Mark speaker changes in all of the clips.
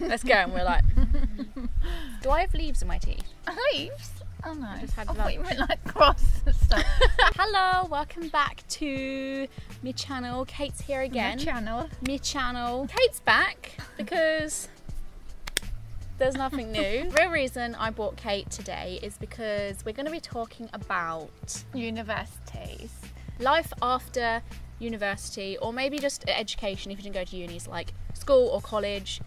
Speaker 1: let's go. And we're like, do I have leaves in my tea?
Speaker 2: Leaves? Oh no,
Speaker 1: I just had
Speaker 2: I thought you
Speaker 1: lunch.
Speaker 2: meant like grass and stuff.
Speaker 1: Hello, welcome back to my channel. Kate's here again. My channel. Kate's back because there's nothing new. The real reason I brought Kate today is because we're going to be talking about
Speaker 2: Universities.
Speaker 1: life after university, or maybe just education if you didn't go to unis, like school or college,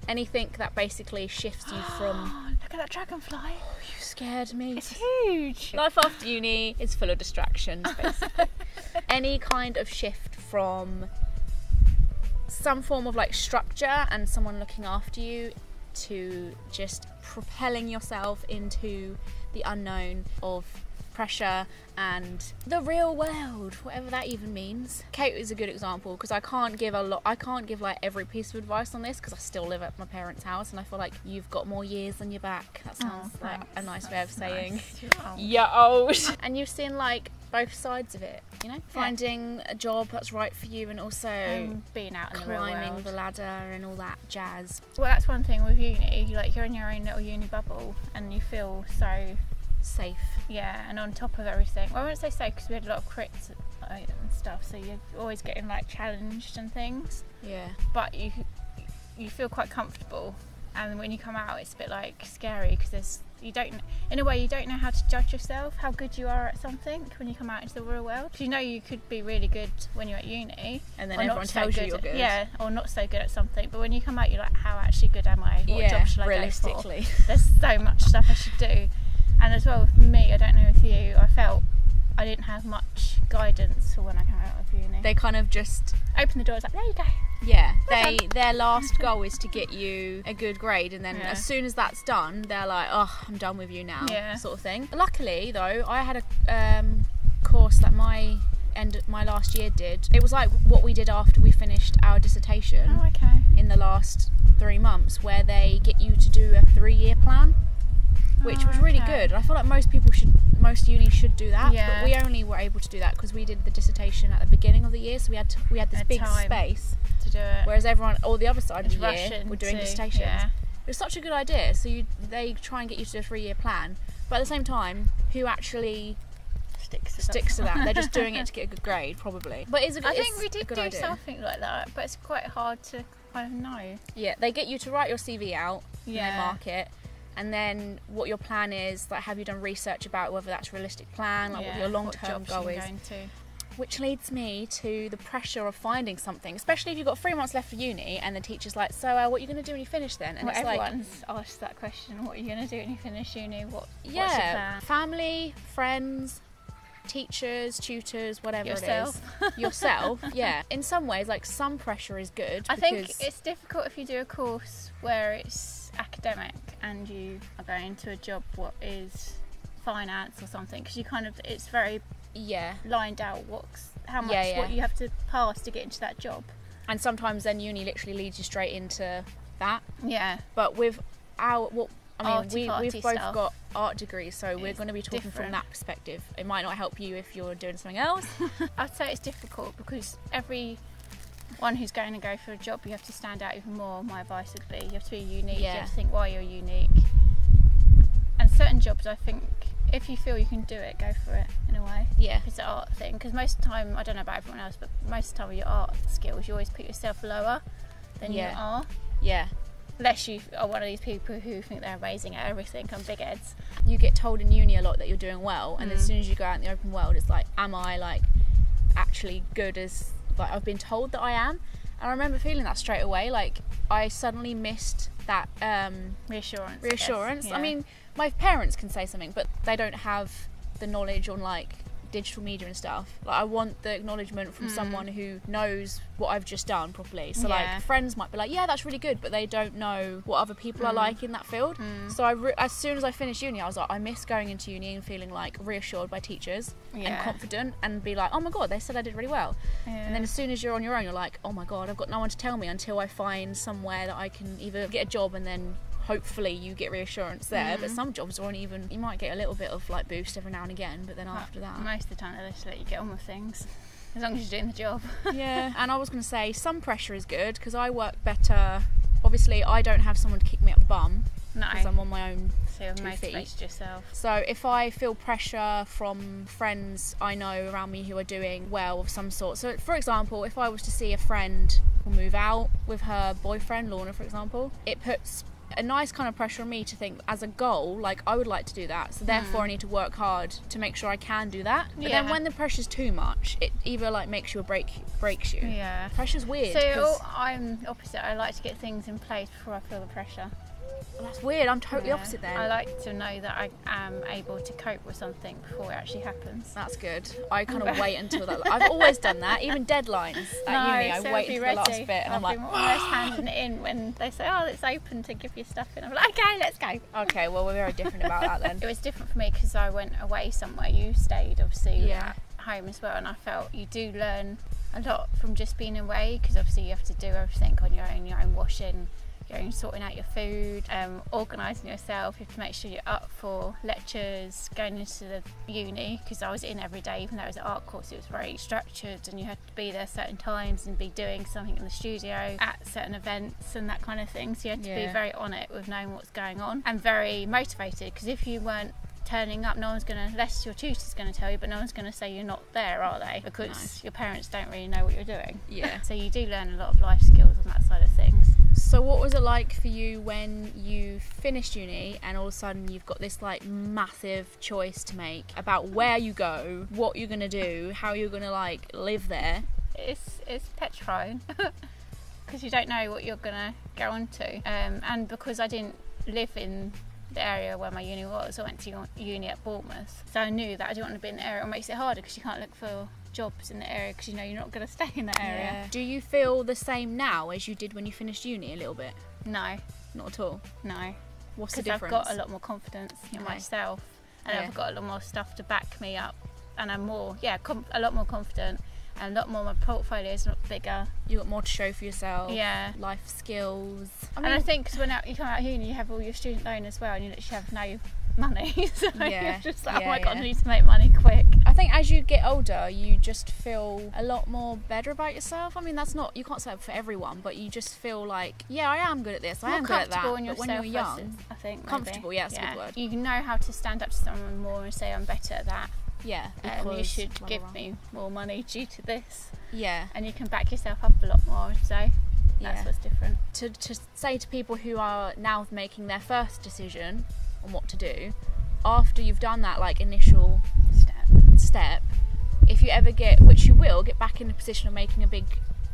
Speaker 1: anything that basically shifts you from...
Speaker 2: Look at that dragonfly.
Speaker 1: You scared me.
Speaker 2: It's huge.
Speaker 1: Life after uni is full of distractions, basically. Any kind of shift from some form of like structure and someone looking after you to just propelling yourself into the unknown of pressure and the real world, whatever that even means. Kate is a good example because I can't give like every piece of advice on this because I still live at my parents' house and I feel like you've got more years on your back. That sounds like a nice way of saying
Speaker 2: Nice.
Speaker 1: you're old. And you've seen like both sides of it, you know, finding a job that's right for you and also
Speaker 2: being out in the real
Speaker 1: climbing
Speaker 2: world.
Speaker 1: the ladder and all that jazz.
Speaker 2: Well, that's one thing with uni. Like you're in your own little uni bubble, and you feel so
Speaker 1: Safe.
Speaker 2: and on top of everything. Well, I wouldn't say safe because we had a lot of crits and stuff, so you're always getting like challenged and things.
Speaker 1: Yeah.
Speaker 2: But you feel quite comfortable, and when you come out, it's a bit like scary because you don't know how to judge yourself, how good you are at something when you come out into the real world. You know you could be really good when you're at uni,
Speaker 1: And then
Speaker 2: or
Speaker 1: everyone
Speaker 2: not so
Speaker 1: tells you you're good.
Speaker 2: Yeah, or not so good at something. But when you come out, you're like, how actually good am I? What job should I
Speaker 1: realistically.
Speaker 2: go for? There's so much stuff I should do. And as well with me, I don't know with you, I felt I didn't have much guidance for when I came out of uni.
Speaker 1: They kind of just
Speaker 2: Open the doors like, there you go.
Speaker 1: Yeah, their last goal is to get you a good grade, and then as soon as that's done, they're like, oh, I'm done with you now, sort of thing. Luckily though, I had a course that my last year did. It was like what we did after we finished our dissertation.
Speaker 2: Oh, okay.
Speaker 1: In the last 3 months, where they get you to do a 3-year plan, which was really good. I feel like most unis should do that, but we only were able to do that because we did the dissertation at the beginning of the year, so we had this big space
Speaker 2: to do it.
Speaker 1: Whereas all the other side of the year were doing dissertations. It was such a good idea. So they try and get you to do a 3-year plan, but at the same time, who actually sticks to that? They're just doing it to get a good grade, probably. But I
Speaker 2: think we did do something like that, but it's quite hard to kind of know.
Speaker 1: Yeah, they get you to write your CV out, and they mark it. And then what your plan is, like have you done research about whether that's a realistic plan, like what your long-term goal is. Which leads me to the pressure of finding something, especially if you've got 3 months left of uni and the teacher's like, so what are you going to do when you finish then? And it's
Speaker 2: everyone's asked that question, what are you going to do when you finish uni? What's your plan?
Speaker 1: Family, friends, teachers, tutors, whatever
Speaker 2: Yourself.
Speaker 1: it is. Yourself, yeah. In some ways, like some pressure is good.
Speaker 2: I think it's difficult if you do a course where it's academic and you are going to a job what is finance or something, because it's very lined out what you have to pass to get into that job, and sometimes then uni literally leads you straight into that. But with we've both got art degrees, so we're going to be talking from that perspective. It might not help you if you're doing something else. I'd say it's difficult because everyone who's going to go for a job, you have to stand out even more. My advice would be you have to be unique. You have to think why you're unique. And certain jobs, I think, if you feel you can do it, go for it in a way. If it's an art thing, because most of the time, I don't know about everyone else, but most of the time with your art skills, you always put yourself lower than you are. Unless you are one of these people who think they're amazing at everything and big heads.
Speaker 1: You get told in uni a lot that you're doing well, and as soon as you go out in the open world, it's like, am I like actually good as like I've been told that I am? And I remember feeling that straight away. Like I suddenly missed that reassurance. I mean, my parents can say something, but they don't have the knowledge on like digital media and stuff. Like I want the acknowledgement from someone who knows what I've just done properly. So like friends might be like, yeah, that's really good, but they don't know what other people are like in that field. So as soon as I finished uni, I was like, I miss going into uni and feeling like reassured by teachers and confident, and be like, oh my god, they said I did really well. And then as soon as you're on your own, you're like, oh my god, I've got no one to tell me until I find somewhere that I can either get a job and then hopefully you get reassurance there. But some jobs aren't even, you might get a little bit of like boost every now and again, but then after that,
Speaker 2: most of the time they just let you get on with things as long as you're doing the job.
Speaker 1: And I was going to say some pressure is good because I work better Obviously, I don't have someone to kick me up the bum.
Speaker 2: No.
Speaker 1: Because I'm on my own.
Speaker 2: So you've motivated yourself.
Speaker 1: So if I feel pressure from friends I know around me who are doing well of some sort. So for example, if I was to see a friend move out with her boyfriend, Lorna for example, it puts a nice kind of pressure on me to think as a goal, like I would like to do that, so therefore I need to work hard to make sure I can do that. But then when the pressure's too much, it either like makes you or breaks you.
Speaker 2: Yeah.
Speaker 1: Pressure's weird.
Speaker 2: So I'm opposite. I like to get things in place before I feel the pressure.
Speaker 1: That's weird. I'm totally opposite then.
Speaker 2: I like to know that I am able to cope with something before it actually happens.
Speaker 1: That's good. I kind of wait until that. I've always done that. Even deadlines at uni, I wait until the last bit, and I'm like,
Speaker 2: almost handing it in when they say, "Oh, it's open to give you stuff in." I'm like, "Okay, let's go."
Speaker 1: Okay, well we're very different about that then.
Speaker 2: It was different for me because I went away somewhere. You stayed, obviously, at home as well, and I felt you do learn a lot from just being away because obviously you have to do everything on your own washing. Going sorting out your food, organising yourself. You have to make sure you're up for lectures, going into the uni, because I was in every day, even though it was an art course, it was very structured and you had to be there certain times and be doing something in the studio at certain events and that kind of thing. So you had to be very on it with knowing what's going on and very motivated, because if you weren't turning up, no one's going to, unless your tutor's going to tell you, but no one's going to say you're not there, are they? Because your parents don't really know what you're doing.
Speaker 1: Yeah.
Speaker 2: So you do learn a lot of life skills on that side of things.
Speaker 1: So what was it like for you when you finished uni and all of a sudden you've got this like massive choice to make about where you go, what you're going to do, how you're going to like live there?
Speaker 2: It's petrifying because you don't know what you're going to go on to, and because I didn't live in the area where my uni was, I went to uni at Bournemouth, so I knew that I didn't want to be in the area. It makes it harder because you can't look for jobs in the area because you know you're not going to stay in that area.
Speaker 1: Yeah. Do you feel the same now as you did when you finished uni a little bit?
Speaker 2: No.
Speaker 1: Not at all?
Speaker 2: No.
Speaker 1: What's the difference?
Speaker 2: I've got a lot more confidence in myself, and I've got a lot more stuff to back me up, and I'm more, a lot more confident, and a lot more, my portfolio is not bigger.
Speaker 1: You got more to show for yourself.
Speaker 2: Yeah.
Speaker 1: Life skills.
Speaker 2: I think cause when you come out of uni, you have all your student loan as well, and you literally have no money, so you're just like, oh my god, I need to make money quick.
Speaker 1: I think as you get older, you just feel a lot more better about yourself. I mean, that's not, you can't say it for everyone, but you just feel like, yeah, I am good at this, I am good at that.
Speaker 2: But when you're young, I think
Speaker 1: comfortable, that's a good word.
Speaker 2: You know how to stand up to someone more and say, I'm better at that.
Speaker 1: Yeah,
Speaker 2: you should give me more money due to this.
Speaker 1: Yeah.
Speaker 2: And you can back yourself up a lot more, so that's what's different.
Speaker 1: To say to people who are now making their first decision on what to do, after you've done that like initial step, if you ever get, which you will, get back in the position of making a big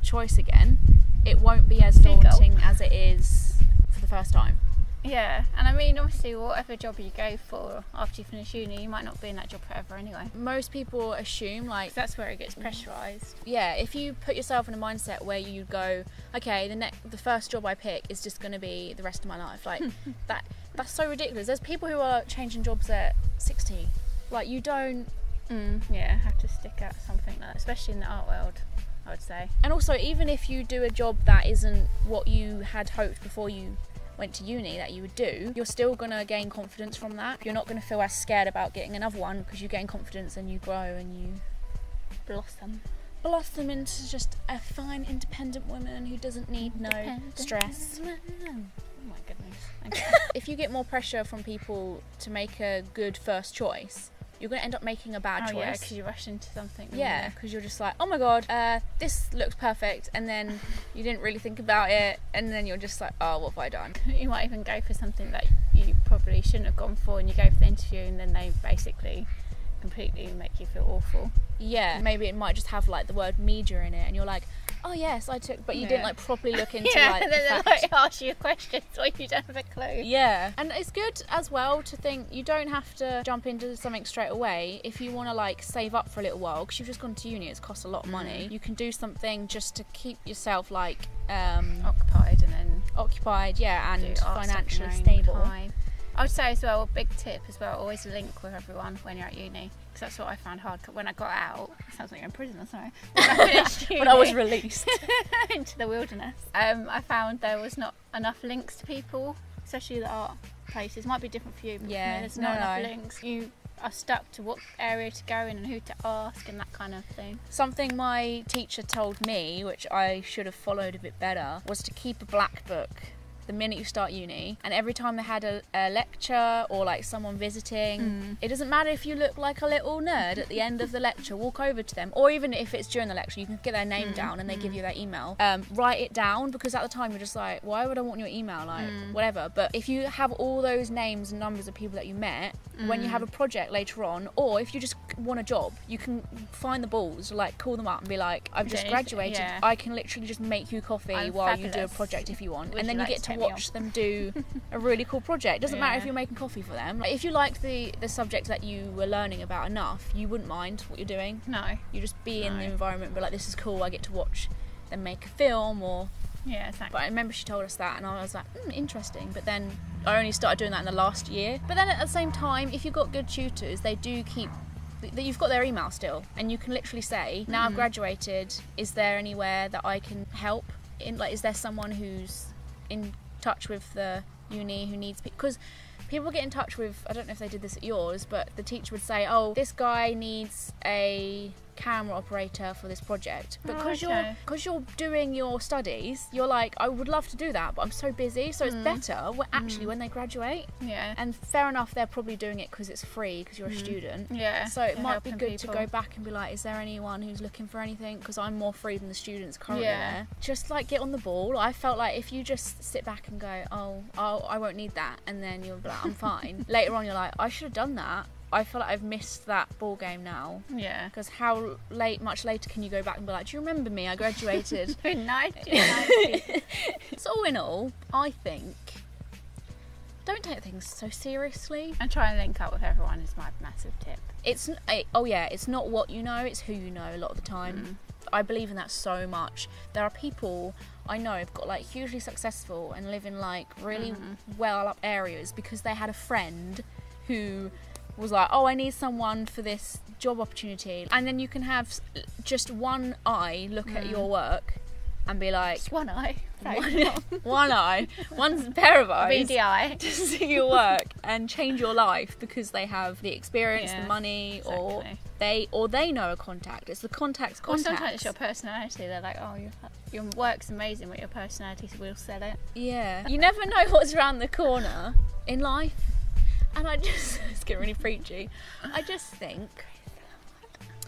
Speaker 1: choice again, it won't be as daunting as it is for the first time.
Speaker 2: Yeah, and I mean, obviously, whatever job you go for after you finish uni, you might not be in that job forever anyway.
Speaker 1: Most people assume, like,
Speaker 2: that's where it gets pressurised.
Speaker 1: Yeah, if you put yourself in a mindset where you go, okay, the first job I pick is just going to be the rest of my life, like that's so ridiculous. There's people who are changing jobs at 60. Like, you don't.
Speaker 2: Have to stick at something like that, especially in the art world, I would say.
Speaker 1: And also, even if you do a job that isn't what you had hoped before you went to uni that you would do, you're still going to gain confidence from that. You're not going to feel as scared about getting another one because you gain confidence and you grow and you blossom into just a fine independent woman who doesn't need no stress.
Speaker 2: Oh my goodness. Okay.
Speaker 1: If you get more pressure from people to make a good first choice, you're going to end up making a bad choice.
Speaker 2: Yeah, because you rush into something.
Speaker 1: Yeah, because you're just like, oh my god, this looks perfect, and then you didn't really think about it, and then you're just like, oh, what have I done?
Speaker 2: You might even go for something that you probably shouldn't have gone for, and you go for the interview, and then they basically completely make you feel awful.
Speaker 1: Yeah, maybe it might just have like the word media in it, and you're like, oh yes, I took, but you didn't like properly look into like
Speaker 2: and then
Speaker 1: the
Speaker 2: they like ask you questions or you don't have a clue.
Speaker 1: Yeah, and it's good as well to think you don't have to jump into something straight away. If you want to like save up for a little while, because you've just gone to uni, it's cost a lot of money. You can do something just to keep yourself like
Speaker 2: occupied,
Speaker 1: and financially stable.
Speaker 2: I would say as well, a big tip as well, always link with everyone when you're at uni, because that's what I found hard when I got out. It sounds like you're in prison or something. When I finished uni,
Speaker 1: when I was released
Speaker 2: into the wilderness, I found there was not enough links to people, especially the art places. Might be different for you, but there's not enough links. You are stuck to what area to go in and who to ask and that kind of thing.
Speaker 1: Something my teacher told me, which I should have followed a bit better, was to keep a black book the minute you start uni, and every time they had a lecture or like someone visiting, it doesn't matter if you look like a little nerd at the end of the lecture, walk over to them, or even if it's during the lecture, you can get their name down and they give you their email. Write it down, because at the time you're just like, why would I want your email, like whatever. But if you have all those names and numbers of people that you met, when you have a project later on, or if you just want a job, you can find the balls, like call them up and be like, I've just graduated, I can literally just make you coffee while you do a project if you want. And then you get to watch them do a really cool project. Doesn't matter if you're making coffee for them. Like, if you like the subject that you were learning about enough, you wouldn't mind what you're doing.
Speaker 2: No.
Speaker 1: You just be in the environment and be like, this is cool, I get to watch them make a film, or...
Speaker 2: Yeah, exactly.
Speaker 1: But I remember she told us that and I was like, interesting. But then I only started doing that in the last year. But then at the same time, if you've got good tutors, they do keep... You've got their email still, and you can literally say, now I've graduated, is there anywhere that I can help? Is there someone who's in touch with the uni who needs, because people get in touch with, I don't know if they did this at yours, but the teacher would say, oh, this guy needs a camera operator for this project, but because you're doing your studies, you're like, I would love to do that, but I'm so busy. So it's better when they graduate. And fair enough, they're probably doing it because it's free, because you're a student. So it might be good to go back and be like, is there anyone who's looking for anything, because I'm more free than the students currently there. Just like get on the ball. I felt like if you just sit back and go, oh I won't need that, and then you're like, I'm fine. Later on you're like, I should have done that. I feel like I've missed that ball game now. Because how much later can you go back and be like, do you remember me? I graduated.
Speaker 2: 1990.
Speaker 1: So in all, I think, don't take things so seriously.
Speaker 2: And try and link up with everyone is my massive tip.
Speaker 1: It's not what you know, it's who you know a lot of the time. I believe in that so much. There are people I know have got like hugely successful and live in like really well up areas because they had a friend who was like, oh, I need someone for this job opportunity, and then you can have just one eye look at your work and be like,
Speaker 2: just one eye,
Speaker 1: one pair of eyes,
Speaker 2: BDI,
Speaker 1: to see your work and change your life because they have the experience, the money, or they know a contact. It's the contact's contact.
Speaker 2: Or sometimes it's your personality. They're like, oh, your work's amazing, but your personality will sell it. You never know what's around the corner in life. And it's getting really preachy. I just think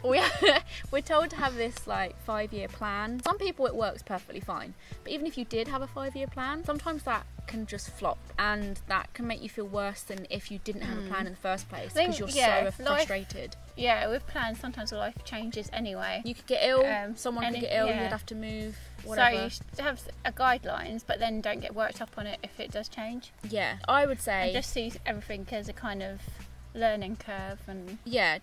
Speaker 2: we're told to have this like 5-year plan. Some people it works perfectly fine, but even if you did have a 5-year plan, sometimes that can just flop, and that can make you feel worse than if you didn't have a plan in the first place, because you're so frustrated. With plans, sometimes life changes anyway. You could get ill, someone could get ill, you'd have to move, whatever. So you should have guidelines, but then don't get worked up on it if it does change. I would say, and just see everything as a kind of learning curve, and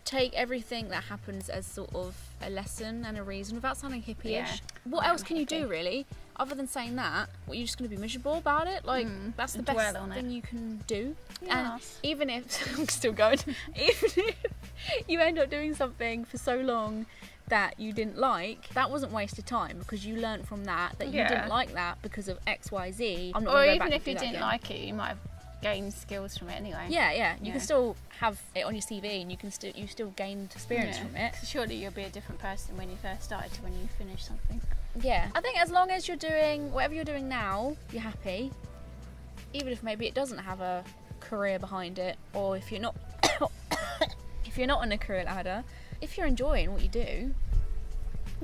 Speaker 2: take everything that happens as sort of a lesson and a reason, without sounding hippie-ish. What else can you do, really, other than saying that? What, you're just going to be miserable about it? Like, that's the best thing you can do. And even if I'm still going, even if you end up doing something for so long that you didn't like, that wasn't wasted time, because you learnt from that you didn't like that because of XYZ. I'm not going to go back and do that again. Or even if you didn't like it, you might have gain skills from it anyway. You can still have it on your CV, and you still gained experience from it. Surely you'll be a different person when you first started to when you finish something. I think as long as you're doing whatever you're doing now, you're happy, even if maybe it doesn't have a career behind it, or if you're not on a career ladder, if you're enjoying what you do,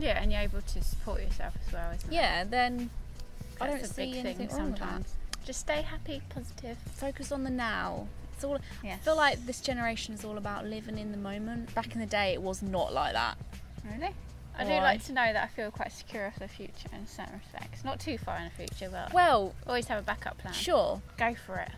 Speaker 2: and you're able to support yourself as well, isn't it? Then I don't see anything wrong with that. Just stay happy, positive. Focus on the now. It's all. I feel like this generation is all about living in the moment. Back in the day, it was not like that. Really? I do like to know that I feel quite secure for the future in certain respects. Not too far in the future, but always have a backup plan. Sure. Go for it.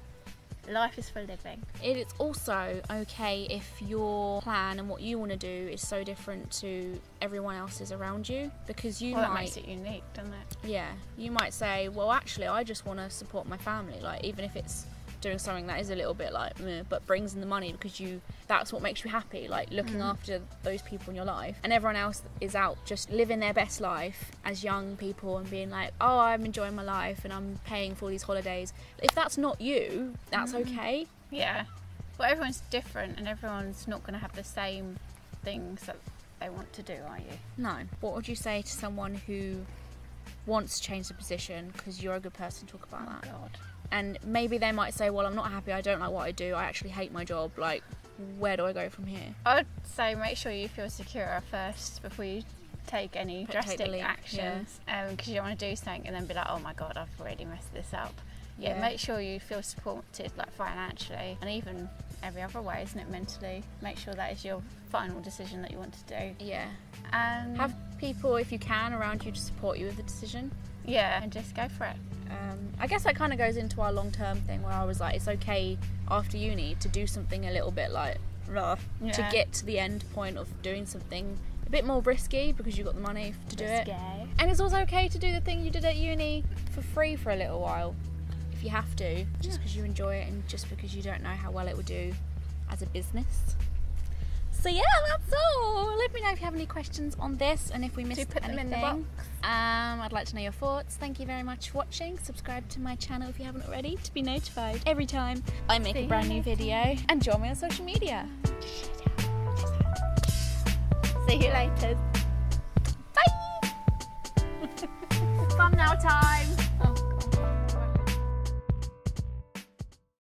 Speaker 2: Life is for living. It is also okay if your plan and what you want to do is so different to everyone else's around you, because that makes it unique, doesn't it? You might say, well, actually, I just want to support my family, like, even if it's doing something that is a little bit like meh, but brings in the money, because that's what makes you happy, like looking after those people in your life, and everyone else is out just living their best life as young people and being like, oh, I'm enjoying my life and I'm paying for all these holidays. If that's not you, that's okay. Well, everyone's different and everyone's not going to have the same things that they want to do, are you?
Speaker 1: No. What would you say to someone who wants to change the position, because you're a good person to talk about that?
Speaker 2: God.
Speaker 1: And maybe they might say, well, I'm not happy, I don't like what I do, I actually hate my job, like, where do I go from here?
Speaker 2: I would say make sure you feel secure first before you take any drastic actions, because you don't want to do something and then be like, oh my God, I've already messed this up. Yeah, make sure you feel supported, like financially and even every other way, isn't it, mentally. Make sure that is your final decision that you want to do.
Speaker 1: Yeah.
Speaker 2: And
Speaker 1: have people, if you can, around you to support you with the decision.
Speaker 2: Yeah, and just go for it.
Speaker 1: I guess that kind of goes into our long-term thing where I was like, it's okay after uni to do something a little bit like rough, to get to the end point of doing something a bit more risky because you've got the money to do it. And it's also okay to do the thing you did at uni for free for a little while if you have to, just because you enjoy it and just because you don't know how well it would do as a business. So yeah, that's all. Let me know if you have any questions on this and if we missed anything.
Speaker 2: Put them in the box.
Speaker 1: I'd like to know your thoughts. Thank you very much for watching. Subscribe to my channel if you haven't already to be notified every time I make a brand new video. And join me on social media.
Speaker 2: See you later.